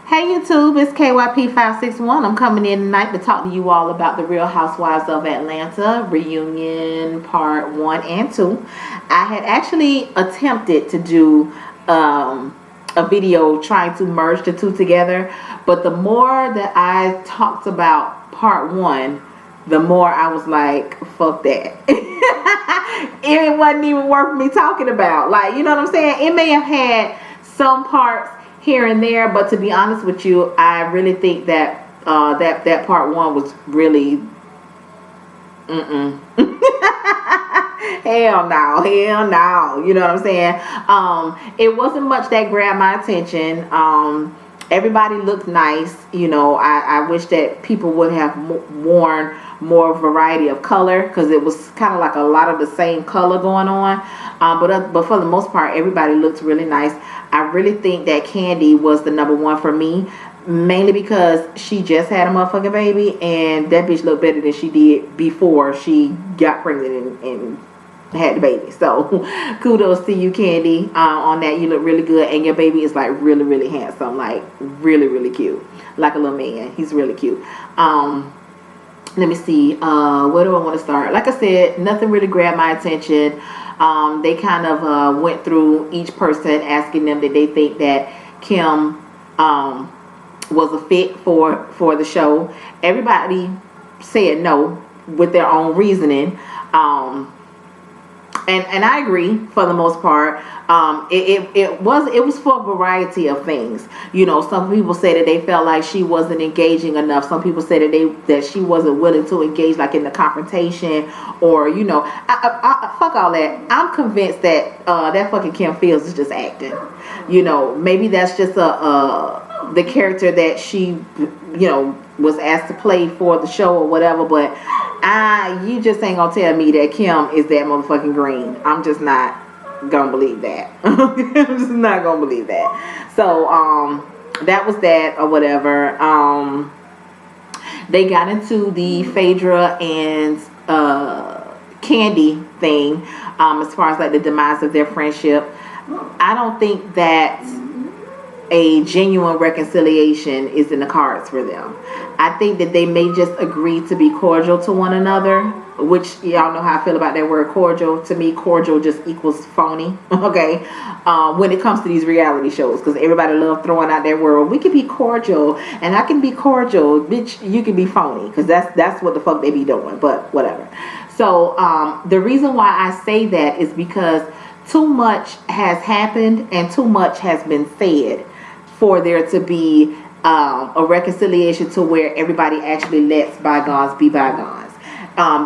Hey YouTube, it's KYP561. I'm coming in tonight to talk to you all about the Real Housewives of Atlanta reunion part 1 and 2. I had actually attempted to do a video trying to merge the two together, but the more that I talked about part 1, the more I was like, fuck that. It wasn't even worth me talking about. Like, you know what I'm saying? It may have had some parts here and there, but to be honest with you, I really think that that part 1 was really hell no, you know what I'm saying? It wasn't much that grabbed my attention. Everybody looked nice, you know. I wish that people would have worn more variety of color, because it was kind of like a lot of the same color going on, but for the most part everybody looked really nice. I really think that Kandi was the number 1 for me, mainly because she just had a motherfucking baby, and that bitch looked better than she did before she got pregnant and had the baby. So kudos to you, Kandi, on that. You look really good, and your baby is like really handsome, like really cute, like a little man. He's really cute. Let me see, where do I want to start? Like I said, nothing really grabbed my attention. They kind of went through each person, asking them that they think that Kim was a fit for the show. Everybody said no with their own reasoning. And I agree for the most part. It was for a variety of things. You know, some people say that they felt like she wasn't engaging enough. Some people said that she wasn't willing to engage, like in the confrontation, or you know, fuck all that. I'm convinced that that fucking Kim Fields is just acting. You know, maybe that's just the character that she, you know, was asked to play for the show or whatever, but you just ain't gonna tell me that Kim is that motherfucking green. I'm just not gonna believe that. I'm just not gonna believe that. So that was that or whatever. They got into the Phaedra and Kandi thing, as far as like the demise of their friendship. I don't think that a genuine reconciliation is in the cards for them. I think that they may just agree to be cordial to one another, which y'all know how I feel about that word cordial. To me, cordial just equals phony. Okay, when it comes to these reality shows, because everybody love throwing out that word. We can be cordial, and I can be cordial, bitch. You can be phony, because that's what the fuck they be doing. But whatever. So the reason why I say that is because too much has happened and too much has been said for there to be a reconciliation to where everybody actually lets bygones be bygones.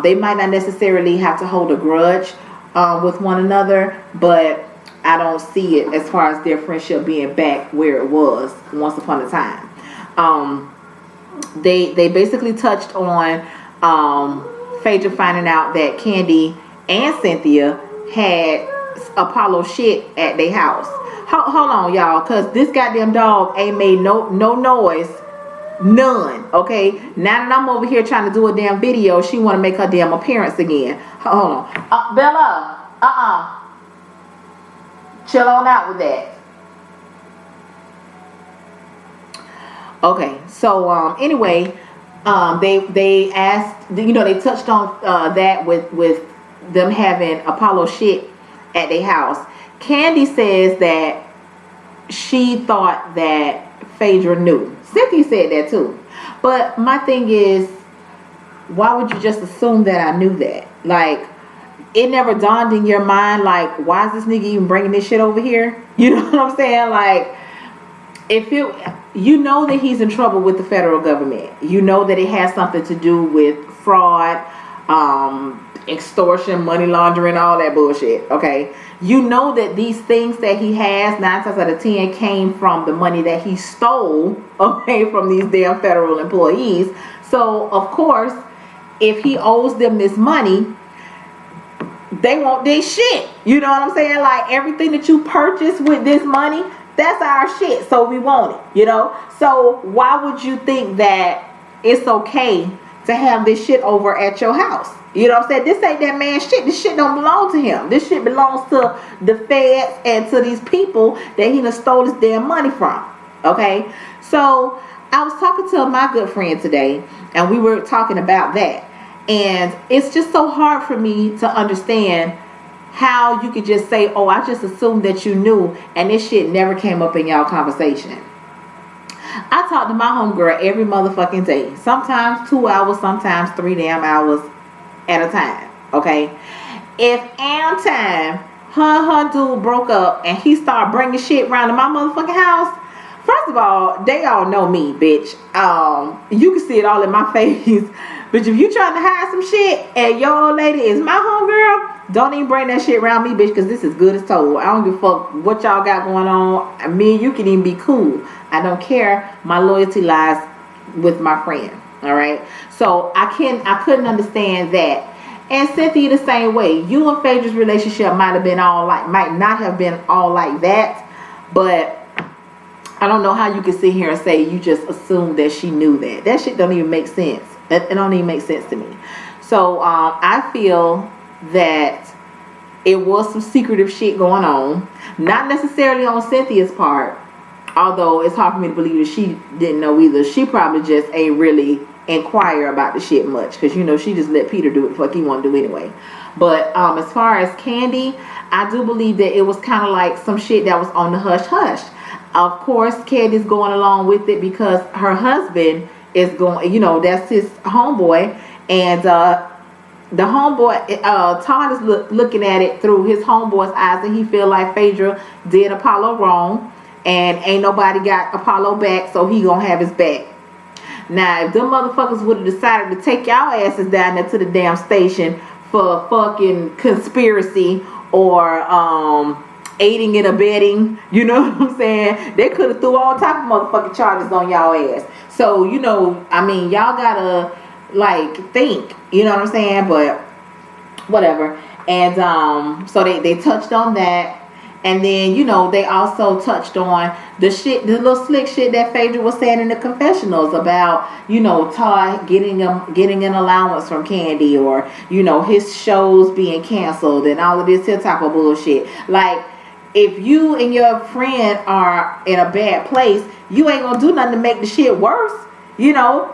They might not necessarily have to hold a grudge with one another, but I don't see it as far as their friendship being back where it was once upon a time. They basically touched on Phaedra finding out that Kandi and Cynthia had Apollo shit at their house. Hold on, y'all, because this goddamn dog ain't made no noise, none. Okay, now that I'm over here trying to do a damn video, she want to make her damn appearance again. Hold on, Bella, chill on out with that. Okay, so anyway, they asked, you know, they touched on that with them having Apollo shit at their house. Kandi says that she thought that Phaedra knew. Cynthia said that too. But my thing is, why would you just assume that I knew that? Like, it never dawned in your mind, like, why is this nigga even bringing this shit over here? You know what I'm saying? Like, you know that he's in trouble with the federal government. You know that it has something to do with fraud, extortion, money laundering, all that bullshit. Okay, you know that these things that he has 9 times out of 10 came from the money that he stole, okay, from these damn federal employees. So of course, if he owes them this money, they want this shit. You know what I'm saying? Like, everything that you purchase with this money, that's our shit, so we want it, you know? So why would you think that it's okay to have this shit over at your house? You know what I'm saying? This ain't that man's shit. This shit don't belong to him. This shit belongs to the feds and to these people that he done stole his damn money from. Okay, so I was talking to my good friend today, and we were talking about that, and it's just so hard for me to understand how you could just say, "Oh, I just assumed that you knew," and this shit never came up in y'all conversation. I talk to my homegirl every motherfucking day. Sometimes 2 hours, sometimes 3 damn hours at a time. Okay? If on time her dude broke up and he started bringing shit around to my motherfucking house, first of all, they all know me, bitch. You can see it all in my face. But if you trying to hide some shit and your old lady is my homegirl, don't even bring that shit around me, bitch, because this is good as told. I don't give a fuck what y'all got going on. Me and you can even be cool. I don't care. My loyalty lies with my friend. All right. So I couldn't understand that. And Cynthia the same way. You and Phaedra's relationship might not have been all like that, but I don't know how you can sit here and say you just assumed that she knew that. That shit don't even make sense. It don't even make sense to me. So I feel that it was some secretive shit going on. Not necessarily on Cynthia's part, although it's hard for me to believe that she didn't know either. She probably just ain't really inquire about the shit much, because you know she just let Peter do what the fuck he want to do anyway. But as far as Candy, I do believe that it was kind of like some shit that was on the hush hush. Of course, Candy's going along with it because her husband is going, you know, that's his homeboy, and the homeboy, Todd is looking at it through his homeboy's eyes, and he feel like Phaedra did Apollo wrong, and ain't nobody got Apollo back, so he gonna have his back. Now, if them motherfuckers would have decided to take y'all asses down there to the damn station for fucking conspiracy or aiding and abetting, you know what I'm saying? They could have threw all type of motherfucking charges on y'all ass. So, you know, I mean, y'all gotta like think, you know what I'm saying? But whatever. And so they touched on that. And then, you know, they also touched on the little slick shit that Phaedra was saying in the confessionals about, you know, Todd getting an allowance from Candy, or, you know, his shows being canceled and all of this here type of bullshit. Like, if you and your friend are in a bad place, you ain't gonna do nothing to make the shit worse. You know,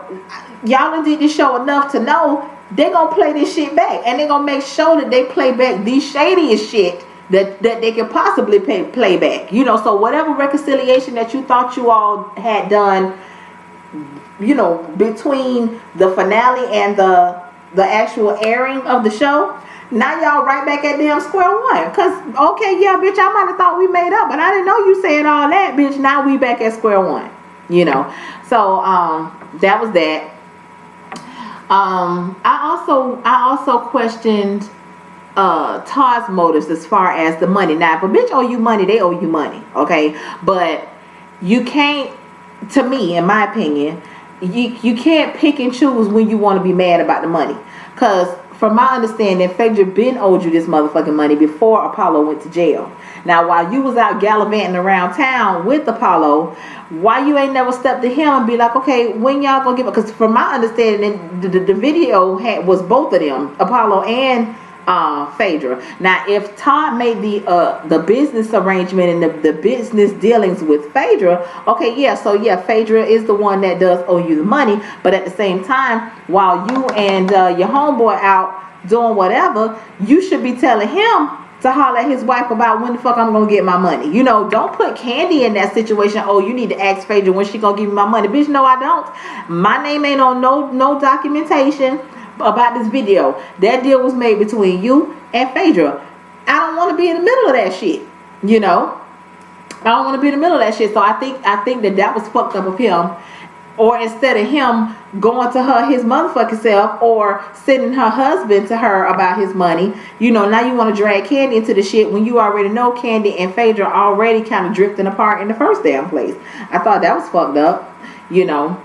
y'all done did this show enough to know they gonna play this shit back, and they gonna make sure that they play back the shadiest shit that they can possibly play back. You know, so whatever reconciliation that you thought you all had done, you know, between the finale and the actual airing of the show, now y'all right back at damn square one. Cause okay, yeah, bitch, I might have thought we made up, but I didn't know you said all that, bitch. Now we back at square one. You know, so that was that. I also questioned Todd's motives as far as the money. Now, if a bitch owe you money, they owe you money, okay? But you can't, to me, in my opinion, you can't pick and choose when you want to be mad about the money. Because from my understanding, Phaedra been owed you this motherfucking money before Apollo went to jail. Now, while you was out gallivanting around town with Apollo, why you ain't never stepped to him and be like, okay, when y'all gonna give it? Because from my understanding, the video was both of them, Apollo and Phaedra. Now, if Todd made the business arrangement and the business dealings with Phaedra, okay, yeah, so yeah, Phaedra is the one that does owe you the money. But at the same time, while you and your homeboy out doing whatever, you should be telling him to holler at his wife about when the fuck I'm gonna get my money. You know, don't put Candy in that situation. Oh, you need to ask Phaedra when she gonna give me my money. Bitch, no, I don't. My name ain't on no documentation about this video. That deal was made between you and Phaedra. I don't want to be in the middle of that shit. You know, I don't want to be in the middle of that shit. So I think that was fucked up of him. Or instead of him going to her his motherfucking self, or sending her husband to her about his money, you know, now you want to drag Candy into the shit when you already know Candy and Phaedra already kind of drifting apart in the first damn place. I thought that was fucked up, you know.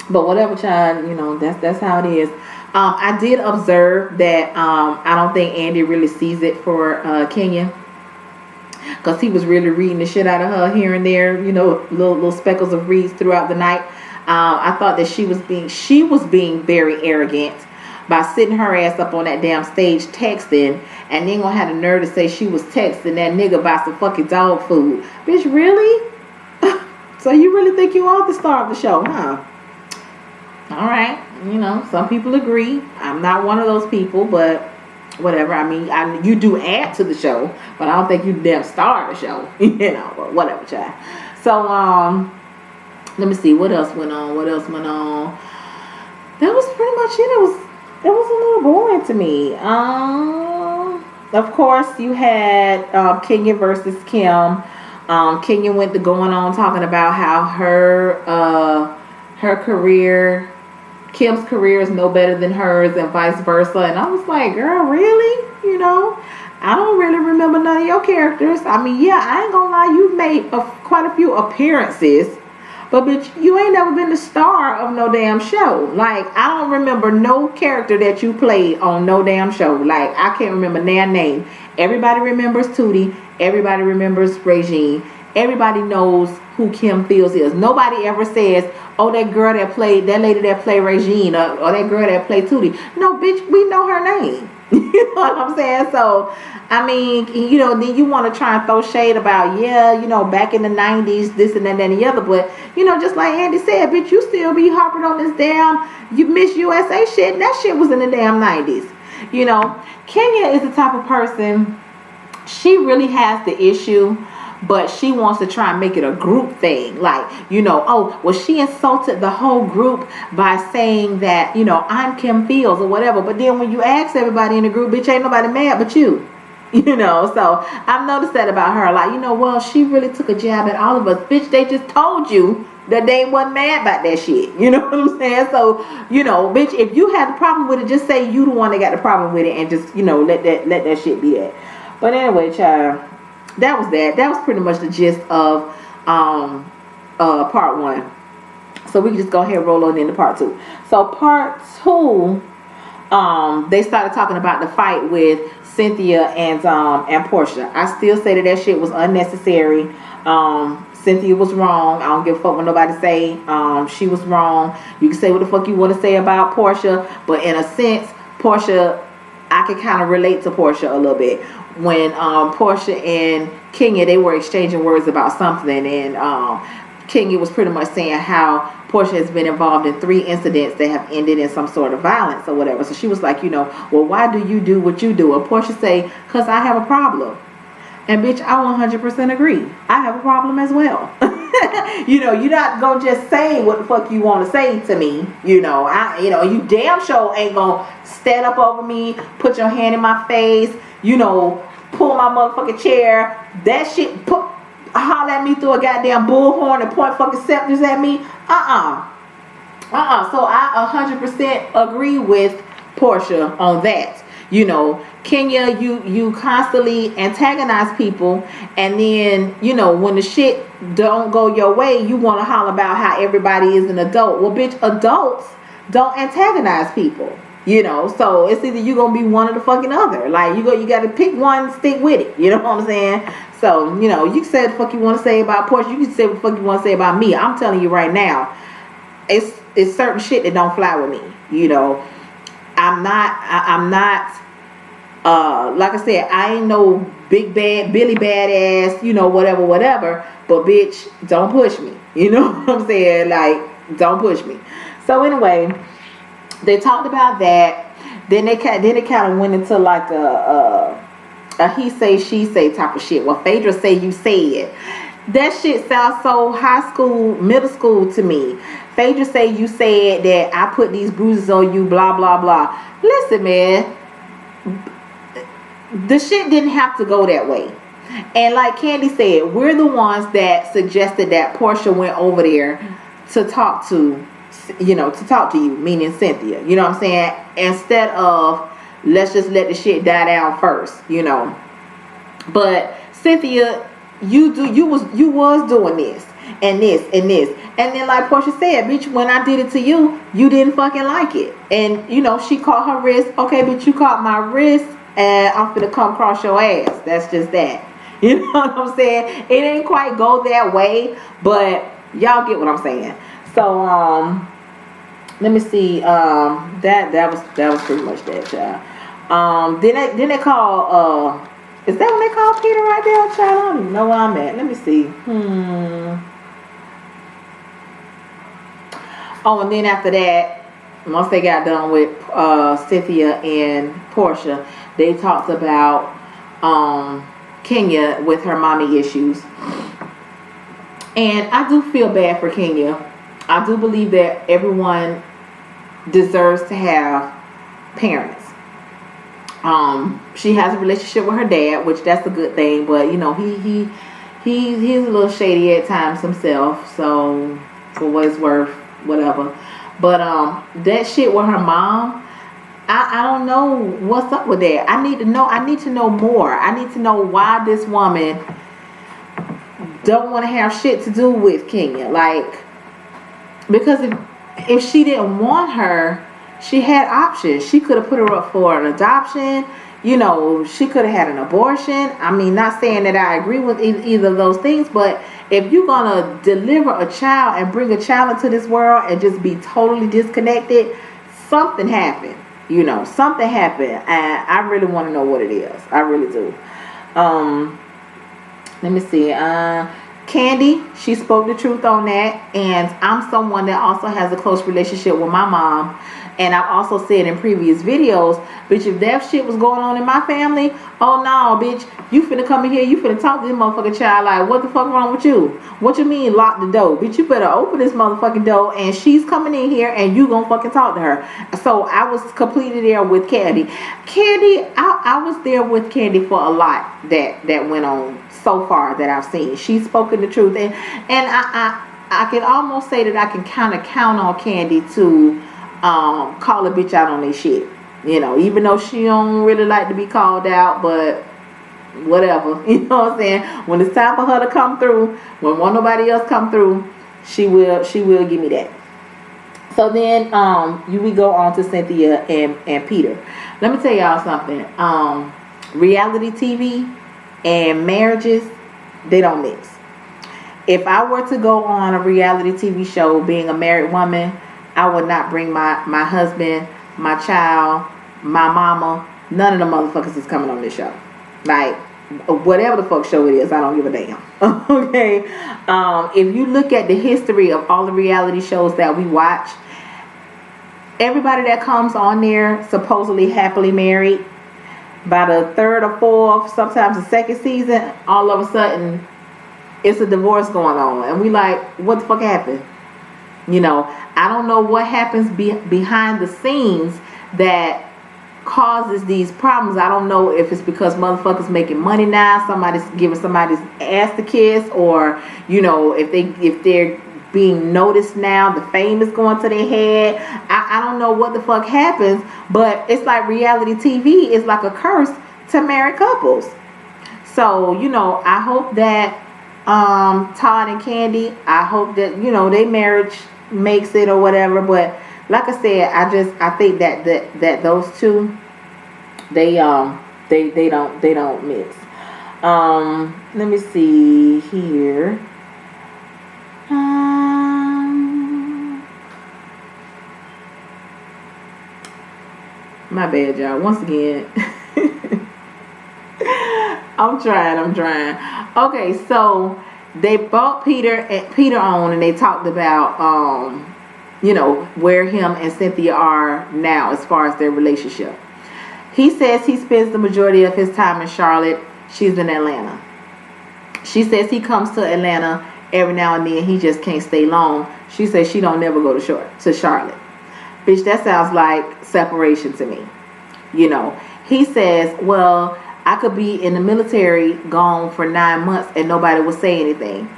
But whatever, child, you know, that's how it is. I did observe that I don't think Andy really sees it for Kenya, because he was really reading the shit out of her here and there, you know, little speckles of reads throughout the night. I thought that she was being very arrogant by sitting her ass up on that damn stage texting, and then gonna have the nerve to say she was texting that nigga about some fucking dog food. Bitch, really? So you really think you are the star of the show, huh? All right. You know, some people agree. I'm not one of those people, but whatever. I mean, you do add to the show, but I don't think you damn star of the show. You know, but whatever, child. So, let me see what else went on. What else went on? That was pretty much it. It was a little boring to me. Of course, you had Kenya versus Kim. Kenya went to going on talking about how her career, Kim's career is no better than hers, and vice versa. And I was like, girl, really? You know, I don't really remember none of your characters. I mean, yeah, I ain't gonna lie, you've made quite a few appearances. But bitch, you ain't never been the star of no damn show. Like, I don't remember no character that you played on no damn show. Like, I can't remember their name. Everybody remembers Tootie. Everybody remembers Regine. Everybody knows who Kim Fields is. Nobody ever says, oh, that lady that played Regine, or that girl that played Tootie. No, bitch, we know her name. You know what I'm saying? So, I mean, you know, then you want to try and throw shade about, yeah, you know, back in the 90s, this and that and the other. But, you know, just like Andy said, bitch, you still be harping on this damn Miss USA shit. And that shit was in the damn 90s. You know, Kenya is the type of person, she really has the issue, but she wants to try and make it a group thing. Like, you know, oh, well, she insulted the whole group by saying that, you know, I'm Kim Fields or whatever. But then when you ask everybody in the group, bitch, ain't nobody mad but you. You know, so I've noticed that about her. Like, you know, well, she really took a jab at all of us. Bitch, they just told you that they wasn't mad about that shit. You know what I'm saying? So, you know, bitch, if you had the problem with it, just say you the one that got the problem with it, and just, you know, let that shit be that. But anyway, child, that was that. That was pretty much the gist of part one. So we can just go ahead and roll on into part two. So part two, they started talking about the fight with Cynthia and Portia. I still say that shit was unnecessary. Cynthia was wrong. I don't give a fuck what nobody say. She was wrong. You can say what the fuck you want to say about Portia, but in a sense, Portia, I can kind of relate to Portia a little bit. When Portia and Kenya, they were exchanging words about something, and Kenya was pretty much saying how Portia has been involved in 3 incidents that have ended in some sort of violence or whatever. So she was like, you know, well, why do you do what you do? And Portia say, because I have a problem. And bitch, I 100% agree. I have a problem as well. You know, you're not gonna just say what the fuck you want to say to me. You know, you damn sure ain't gonna stand up over me, put your hand in my face, you know, pull my motherfucking chair. That shit, holler at me through a goddamn bullhorn and point fucking scepters at me. So I 100% agree with Portia on that. You know, Kenya, you constantly antagonize people, and then, you know, when the shit don't go your way, you want to holler about how everybody is an adult. Well, bitch, adults don't antagonize people. You know, so it's either you gonna be one or the fucking other. Like, you gotta pick one, stick with it. You know what I'm saying? So, you know, you can say what the fuck you want to say about Portia. You can say what the fuck you want to say about me. I'm telling you right now, it's certain shit that don't fly with me. You know, I'm not like I said, I ain't no big bad Billy badass, you know, whatever, but bitch, don't push me. You know what I'm saying? Like, don't push me. So anyway, they talked about that. Then it kind of went into like a he say she say type of shit. Well, Phaedra say you say it. That shit sounds so high school, middle school to me. Phaedra say you said that I put these bruises on you, blah blah blah. Listen, man, the shit didn't have to go that way. And like Candy said, we're the ones that suggested that Portia went over there to talk to, you know, to talk to you, meaning Cynthia. You know what I'm saying? Instead of let's just let the shit die down first, you know. But Cynthia, you was doing this and this and this, and then like Portia said, bitch, when I did it to you, you didn't fucking like it. And you know, she caught her wrist. Okay, bitch, you caught my wrist, and I'm finna come cross your ass. That's just that. You know what I'm saying? It ain't quite go that way, but y'all get what I'm saying. So let me see. That was pretty much that, child. Then they call is that when they call Peter right there, child? I don't even know where I'm at. Let me see. Oh, and then after that, once they got done with Cynthia and Portia, they talked about Kenya with her mommy issues. And I do feel bad for Kenya. I do believe that everyone deserves to have parents. She has a relationship with her dad, which that's a good thing, but you know, he's a little shady at times himself, so for what it's worth, whatever. But that shit with her mom, I don't know what's up with that. I need to know more. I need to know why this woman don't want to have shit to do with Kenya. Like, because if she didn't want her, she had options. She could have put her up for an adoption. You know, she could have had an abortion. I mean, not saying that I agree with either of those things, but if you're gonna deliver a child and bring a child into this world and just be totally disconnected, something happened. You know, something happened, and I really want to know what it is. I really do. Let me see. Candy, she spoke the truth on that, and I'm someone that also has a close relationship with my mom, and I've also said in previous videos, bitch, if that shit was going on in my family, oh no, bitch, you finna come in here, you finna talk to this motherfucking child like, what the fuck wrong with you? What you mean lock the door? Bitch, you better open this motherfucking door, and she's coming in here, and you gonna fucking talk to her. So I was completely there with Candy. I was there with Candy for a lot that went on so far that I've seen. She's spoken the truth, and I can almost say that I can kind of count on Candy to call a bitch out on this shit. You know, even though she don't really like to be called out, but whatever. You know what I'm saying? When it's time for her to come through, when won't nobody else come through, she will give me that. So then we go on to Cynthia and Peter. Let me tell y'all something. Reality TV and marriages, they don't mix. If I were to go on a reality TV show being a married woman, I would not bring my husband, my child, my mama. None of the motherfuckers is coming on this show. Like, whatever the fuck show it is, I don't give a damn. Okay? If you look at the history of all the reality shows that we watch, everybody that comes on there supposedly happily married, by the third or fourth, sometimes the second season, all of a sudden it's a divorce going on, and we like, what the fuck happened? You know, I don't know what happens behind the scenes that causes these problems. I don't know if it's because motherfuckers making money now, somebody's giving somebody's ass to kiss, or you know, if they're being noticed now, the fame is going to their head. I don't know what the fuck happens, but it's like reality TV is like a curse to married couples. So, you know, I hope that Todd and Candy, I hope that, you know, their marriage makes it or whatever. But like I said, I think that those two, they don't mix. Let me see here. My bad, y'all. Once again, I'm trying. Okay, so they brought Peter on, and they talked about you know, where him and Cynthia are now as far as their relationship. He says he spends the majority of his time in Charlotte. She's in Atlanta. She says he comes to Atlanta every now and then. He just can't stay long. She says she don't never go to Charlotte. Bitch, that sounds like separation to me. You know, he says, well, I could be in the military gone for 9 months and nobody would say anything.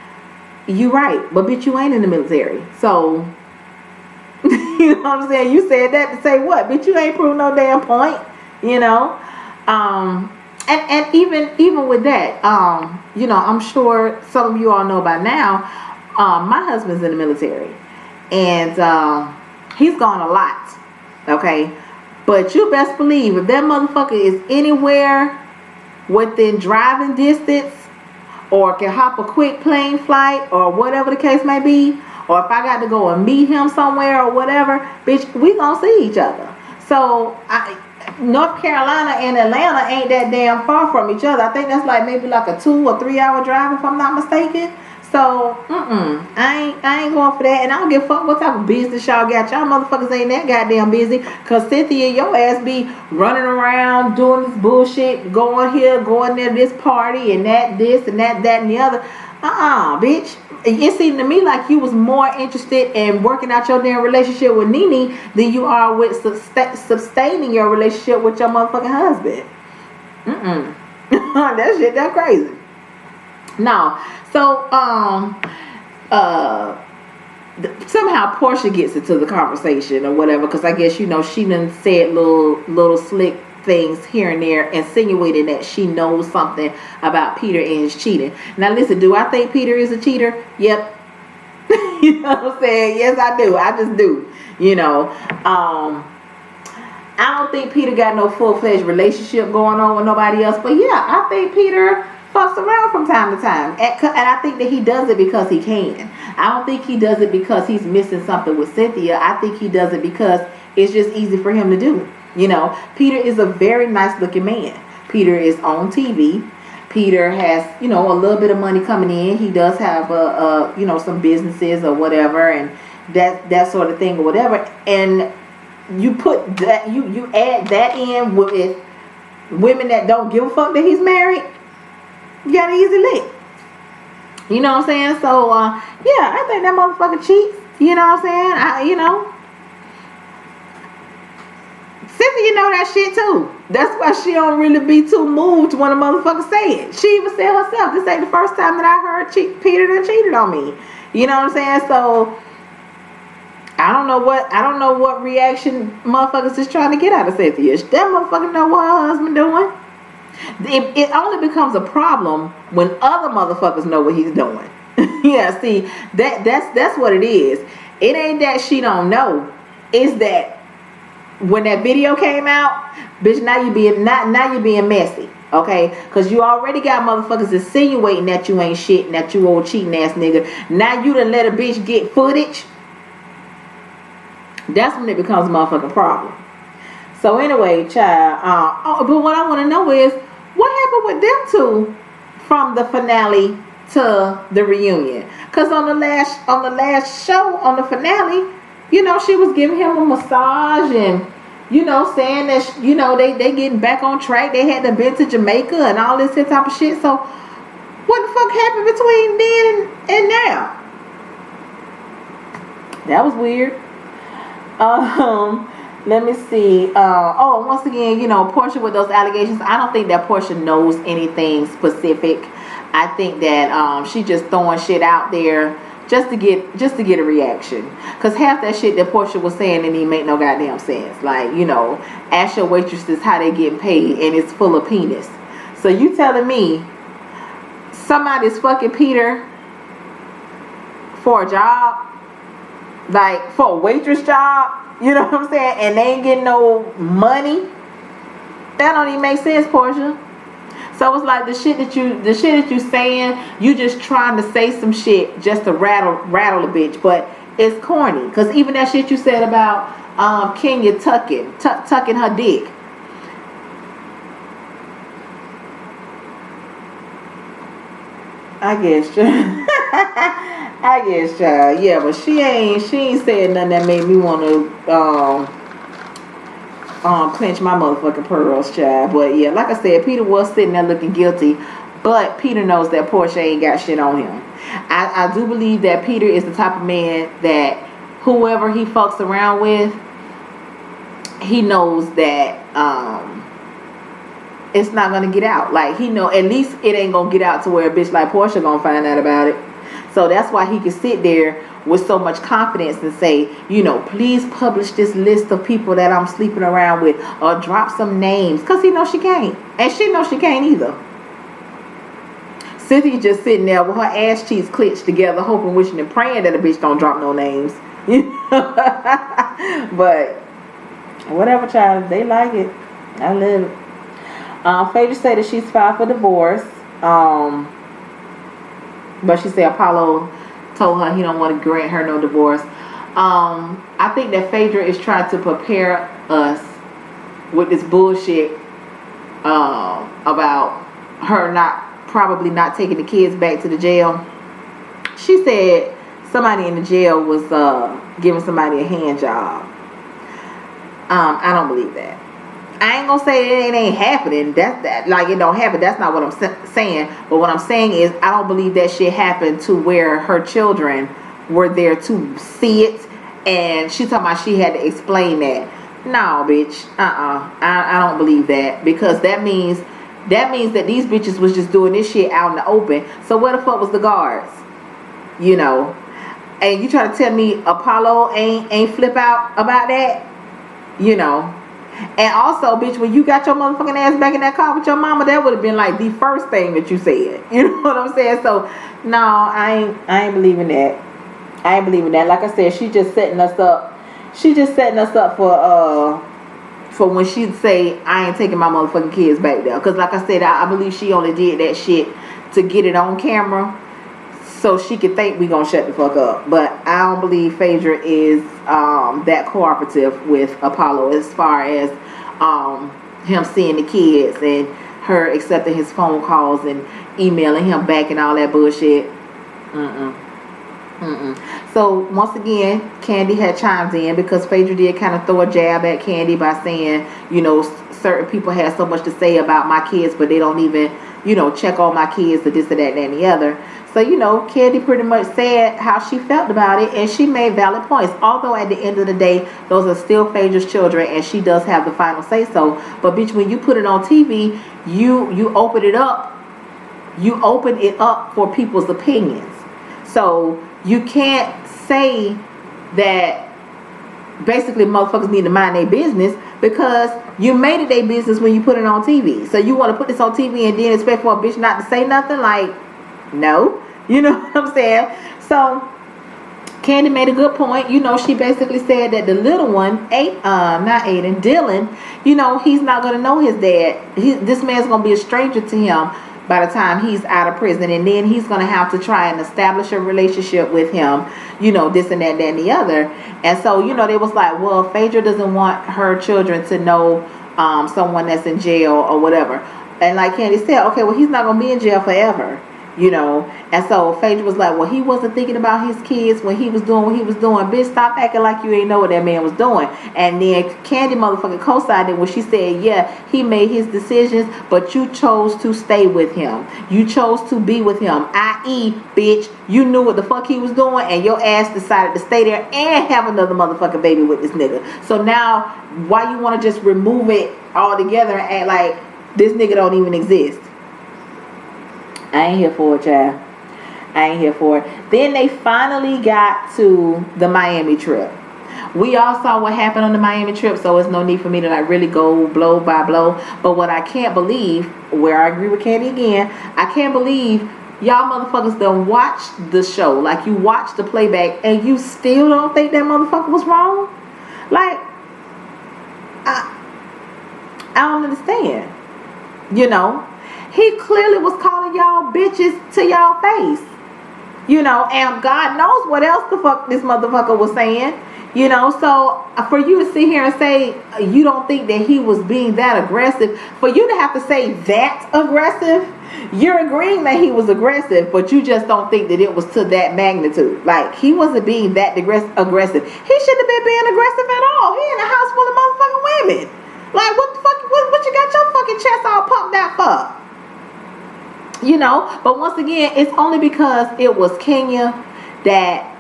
You right, but bitch, you ain't in the military. So, you know what I'm saying? You said that to say what? Bitch, you ain't proved no damn point. You know? And even with that, you know, I'm sure some of you all know by now, my husband's in the military. And he's gone a lot. Okay? But you best believe if that motherfucker is anywhere within driving distance, or can hop a quick plane flight, or whatever the case may be, or if I got to go and meet him somewhere or whatever, bitch, we gonna see each other. So North Carolina and Atlanta ain't that damn far from each other. I think that's like maybe like a 2 or 3 hour drive if I'm not mistaken. So, I ain't going for that. And I don't give a fuck what type of business y'all got. Y'all motherfuckers ain't that goddamn busy. Cause Cynthia, your ass be running around doing this bullshit, going here, going there, this party, and that, this, and that, and the other. Bitch. It seemed to me like you was more interested in working out your damn relationship with Nene than you are with sustaining your relationship with your motherfucking husband. That shit, that crazy. No. So, somehow Portia gets into the conversation or whatever, because I guess, you know, she done said little slick things here and there, insinuating that she knows something about Peter and his cheating. Now listen, do I think Peter is a cheater? Yep. You know what I'm saying? Yes, I do. I just do. You know, I don't think Peter got no full-fledged relationship going on with nobody else, but yeah, I think Peter fucks around from time to time, and I think that he does it because he can. I don't think he does it because he's missing something with Cynthia. I think he does it because it's just easy for him to do. You know, Peter is a very nice looking man. Peter is on TV. Peter has, you know, a little bit of money coming in. He does have you know, some businesses or whatever, and that sort of thing or whatever. And you put that, you add that in with women that don't give a fuck that he's married, you got an easy lick. You know what I'm saying? So yeah, I think that motherfucker cheats. You know what I'm saying? You know, Cynthia know that shit too. That's why she don't really be too moved when a motherfucker say it. She even said herself, this ain't the first time that I heard Peter done cheated on me. You know what I'm saying? So I don't know what reaction motherfuckers is trying to get out of Cynthia. That motherfucker know what her husband doing. It only becomes a problem when other motherfuckers know what he's doing. Yeah, see, that's what it is. It ain't that she don't know. It's that when that video came out, bitch, now you being messy, okay? Because you already got motherfuckers insinuating that you ain't shit and that you old cheating ass nigga. Now you done let a bitch get footage. That's when it becomes a motherfucking problem. So anyway, child, but what I want to know is what happened with them two from the finale to the reunion? Because on the last show, on the finale, you know, she was giving him a massage and, you know, saying that, you know, they getting back on track. They had to been to Jamaica and all this type of shit. So what the fuck happened between then and now? That was weird. Let me see. Once again, you know, Portia with those allegations. I don't think that Portia knows anything specific. I think that she just throwing shit out there just to get a reaction. Cause half that shit that Portia was saying didn't even make no goddamn sense. Like, you know, ask your waitresses how they getting paid, and it's full of penis. So you telling me somebody's fucking Peter for a job? Like for a waitress job, you know what I'm saying? And they ain't getting no money. That don't even make sense, Portia. So it's like the shit that you saying, you just trying to say some shit just to rattle a bitch, but it's corny. Cause even that shit you said about Kenya tucking her dick. I guess, child. Yeah, but she ain't said nothing that made me want to clench my motherfucking pearls, child. But yeah, like I said, Peter was sitting there looking guilty, but Peter knows that Portia ain't got shit on him. I do believe that Peter is the type of man that whoever he fucks around with, he knows that it's not gonna get out. Like, he know at least it ain't gonna get out to where a bitch like Portia gonna find out about it. So that's why he can sit there with so much confidence and say, you know, please publish this list of people that I'm sleeping around with, or drop some names, because he knows she can't, and she knows she can't either. Cynthia just sitting there with her ass cheeks clenched together, hoping, wishing, and praying that a bitch don't drop no names. But whatever, child, they like it. I love it. Phaedra said that she's filed for divorce. But she said Apollo told her he don't want to grant her no divorce. I think that Phaedra is trying to prepare us with this bullshit about her probably not taking the kids back to the jail She said somebody in the jail was giving somebody a hand job. I don't believe that. I ain't gonna say it ain't happening. That's that, like, it don't happen. That's not what I'm saying. But what I'm saying is, I don't believe that shit happened to where her children were there to see it, and she talking about she had to explain that. No, bitch. I don't believe that, because that means that these bitches was just doing this shit out in the open. So where the fuck was the guards? You know, and you try to tell me Apollo ain't flip out about that? You know. And also, bitch, when you got your motherfucking ass back in that car with your mama, that would have been like the first thing that you said. You know what I'm saying? So, no, I ain't believing that. I ain't believing that. Like I said, she just setting us up. She just setting us up for when she'd say, I ain't taking my motherfucking kids back there. Because like I said, I believe she only did that shit to get it on camera, so she could think we gonna shut the fuck up. But I don't believe Phaedra is that cooperative with Apollo as far as him seeing the kids and her accepting his phone calls and emailing him back and all that bullshit. So once again, Kandi had chimed in, because Phaedra did kind of throw a jab at Kandi by saying, you know, certain people have so much to say about my kids, but they don't even, you know, check on my kids or this or that and the other. So, you know, Kandi pretty much said how she felt about it, and she made valid points. Although at the end of the day, those are still Phaedra's children, and she does have the final say so. But bitch, when you put it on TV, you open it up. You open it up for people's opinions. So you can't say that basically motherfuckers need to mind their business, because you made it their business when you put it on TV. So you want to put this on TV and then expect for a bitch not to say nothing? Like, no. You know what I'm saying? So Kandi made a good point. You know, she basically said that the little one, Dylan, you know, he's not going to know his dad. This man's going to be a stranger to him by the time he's out of prison, and then he's going to have to try and establish a relationship with him, you know, this and that, that and the other. And so, you know, they was like, well, Phaedra doesn't want her children to know someone that's in jail or whatever. And like Kandi said, okay, well, he's not going to be in jail forever, you know. And so Phaedra was like, well, he wasn't thinking about his kids when he was doing what he was doing. Bitch, stop acting like you ain't know what that man was doing. And then Kandi motherfucking co-signed it when she said, yeah, he made his decisions, but you chose to stay with him. You chose to be with him. I.e., bitch, you knew what the fuck he was doing, and your ass decided to stay there and have another motherfucking baby with this nigga. So now, why you want to just remove it altogether and act like this nigga don't even exist? I ain't here for it, child. I ain't here for it. Then they finally got to the Miami trip. We all saw what happened on the Miami trip, so it's no need for me to like really go blow by blow. But what I can't believe, where I agree with Kandi again, I can't believe y'all motherfuckers done watched the show. Like, you watched the playback and you still don't think that motherfucker was wrong? Like, I don't understand. You know, he clearly was calling y'all bitches to y'all face. You know, and God knows what else the fuck this motherfucker was saying. You know, so for you to sit here and say you don't think that he was being that aggressive, for you to have to say that aggressive, you're agreeing that he was aggressive, but you just don't think that it was to that magnitude. Like, he wasn't being that aggressive. He shouldn't have been being aggressive at all. He in a house full of motherfucking women. Like, what the fuck, what you got your fucking chest all pumped out for? You know, but once again, it's only because it was Kenya that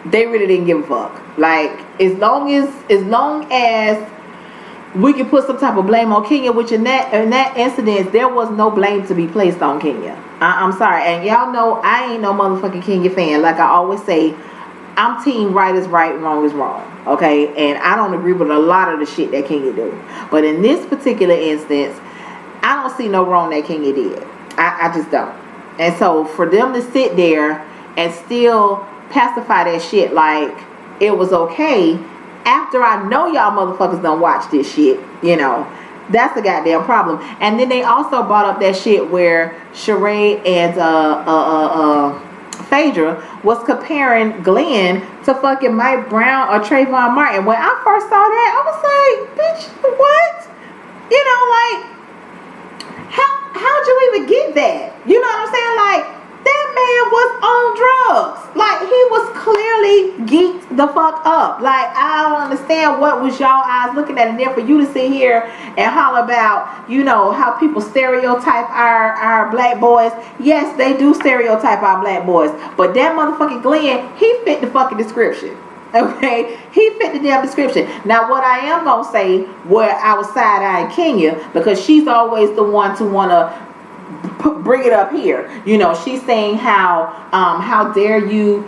they really didn't give a fuck. Like, as long as we can put some type of blame on Kenya, which in that incident, there was no blame to be placed on Kenya. I'm sorry, and y'all know I ain't no motherfucking Kenya fan. Like I always say, I'm team right is right, wrong is wrong. Okay, and I don't agree with a lot of the shit that Kenya do. But in this particular instance, I don't see no wrong that Kenya did. I just don't. And so for them to sit there and still pacify that shit like it was okay after I know y'all motherfuckers don't watch this shit, you know, that's a goddamn problem. And then they also brought up that shit where Sheree and Phaedra was comparing Glenn to fucking Mike Brown or Trayvon Martin. When I first saw that, I was like, bitch, what? You know, like, how'd you even get that? You know what I'm saying? Like, that man was on drugs. Like, he was clearly geeked the fuck up. Like, I don't understand what was y'all eyes looking at. And then for you to sit here and holler about, you know, how people stereotype our black boys. Yes, they do stereotype our black boys. But that motherfucking Glenn, he fit the fucking description. Okay, he fit the damn description. Now, what I am gonna say, where I was side-eyeing Kenya, because she's always the one to want to bring it up here. You know, she's saying how dare you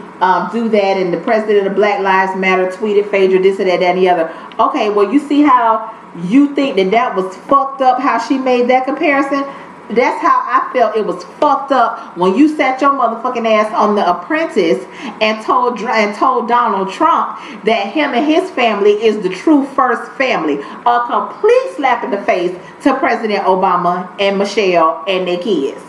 do that, and the president of Black Lives Matter tweeted Phaedra this and that and the other. Okay, well, you see how you think that was fucked up, how she made that comparison? That's how I felt it was fucked up when you sat your motherfucking ass on The Apprentice and told Donald Trump that him and his family is the true first family. A complete slap in the face to President Obama and Michelle and their kids.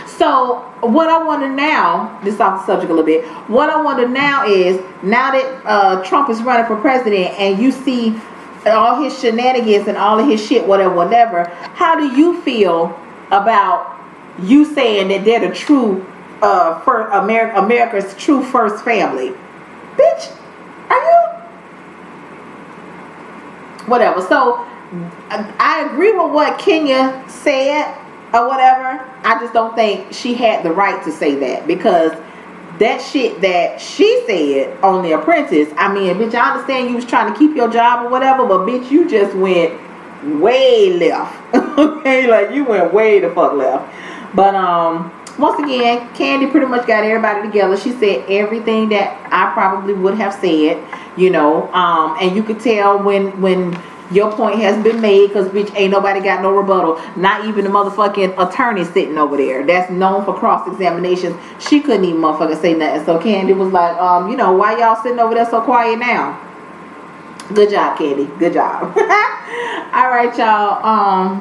So what I wonder now, this is off the subject a little bit, what I wonder now is, now that Trump is running for president and you see all his shenanigans and all of his shit, whatever, how do you feel about you saying that they're the true for America's true first family? Bitch, are you? Whatever. So I agree with what Kenya said or whatever. I just don't think she had the right to say that, because that shit that she said on The Apprentice, I mean, bitch, I understand you was trying to keep your job or whatever, but bitch, you just went way left. Okay, like, you went way the fuck left. But once again, Candy pretty much got everybody together. She said everything that I probably would have said, you know, and you could tell when your point has been made, because bitch, ain't nobody got no rebuttal. Not even the motherfucking attorney sitting over there that's known for cross-examinations. She couldn't even motherfucking say nothing. So Candy was like, you know, why y'all sitting over there so quiet now? Good job, Candy. Good job. All right, y'all.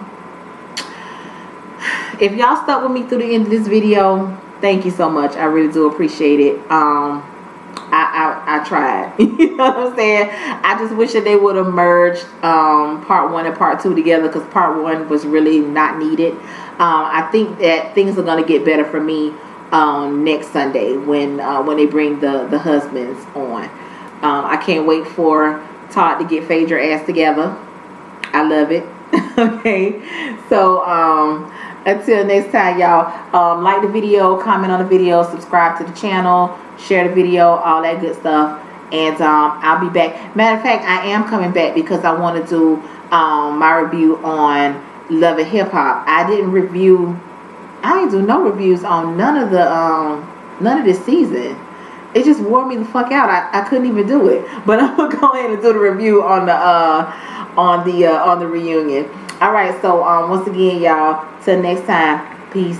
If y'all stuck with me through the end of this video, thank you so much. I really do appreciate it. I tried. You know what I'm saying? I just wish that they would have merged part 1 and part 2 together, because part 1 was really not needed. I think that things are going to get better for me next Sunday when they bring the husbands on. I can't wait for Todd to get Phaedra ass together. I love it. Okay, so until next time, y'all, like the video, comment on the video, subscribe to the channel, share the video, all that good stuff. And I'll be back. Matter of fact, I am coming back because I want to do my review on Love and Hip Hop. I didn't do no reviews on none of this season. It just wore me the fuck out. I couldn't even do it. But I'm gonna go ahead and do the review on the reunion. All right, so once again, y'all, till next time, peace.